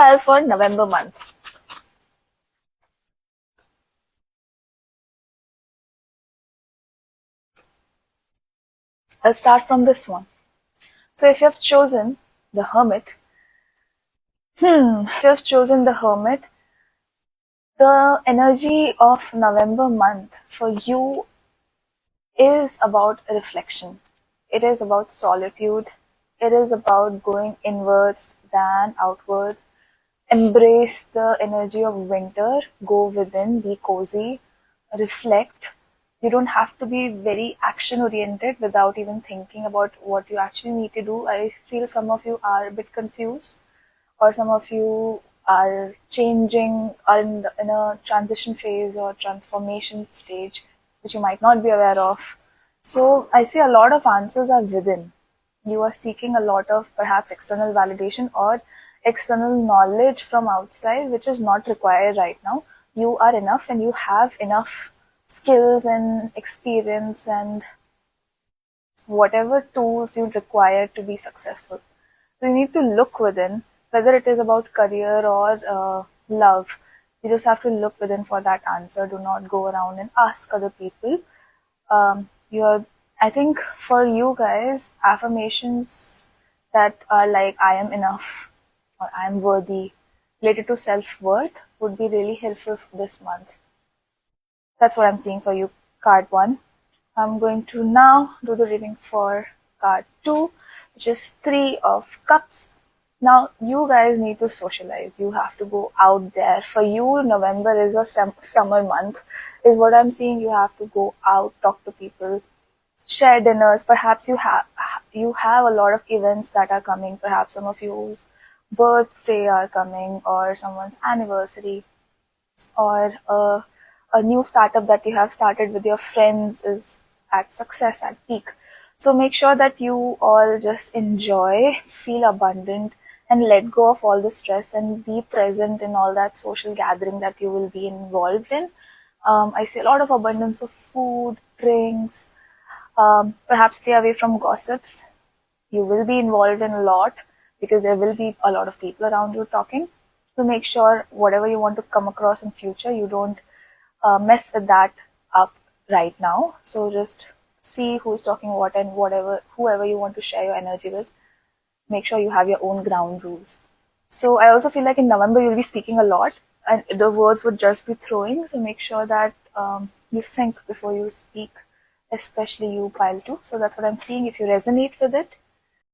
pile for November month. I'll start from this one. So if you have chosen the Hermit, if you have chosen the Hermit, the energy of November month for you is about reflection. It is about solitude. It is about going inwards than outwards. Embrace the energy of winter. Go within, be cozy, reflect. You don't have to be very action oriented without even thinking about what you actually need to do. I feel some of you are a bit confused, or some of you are changing, are in a transition phase or transformation stage, which you might not be aware of. So I see a lot of answers are within. You are seeking a lot of perhaps external validation or external knowledge from outside, which is not required right now. You are enough and you have enough skills and experience and whatever tools you require to be successful. So you need to look within, whether it is about career or love. You just have to look within for that answer. Do not go around and ask other people. You're, I think for you guys, affirmations that are like "I am enough" or "I am worthy," related to self-worth, would be really helpful for this month. That's what I'm seeing for you, card 1. I'm going to now do the reading for card 2, which is 3 of Cups. Now, you guys need to socialize. You have to go out there. For you, November is a summer month, is what I'm seeing. You have to go out, talk to people, share dinners. Perhaps you have a lot of events that are coming. Perhaps some of you's birthday are coming, or someone's anniversary, or a new startup that you have started with your friends is at success, at peak. So make sure that you all just enjoy, feel abundant, and let go of all the stress and be present in all that social gathering that you will be involved in. I see a lot of abundance of food, drinks. Perhaps stay away from gossips. You will be involved in a lot because there will be a lot of people around you talking. So make sure whatever you want to come across in future, you don't mess with that up right now. So just see who's talking what, and whoever you want to share your energy with, make sure you have your own ground rules. So I also feel like in November you'll be speaking a lot and the words would just be throwing. So make sure that you think before you speak, especially you, pile 2. So that's what I'm seeing. If you resonate with it,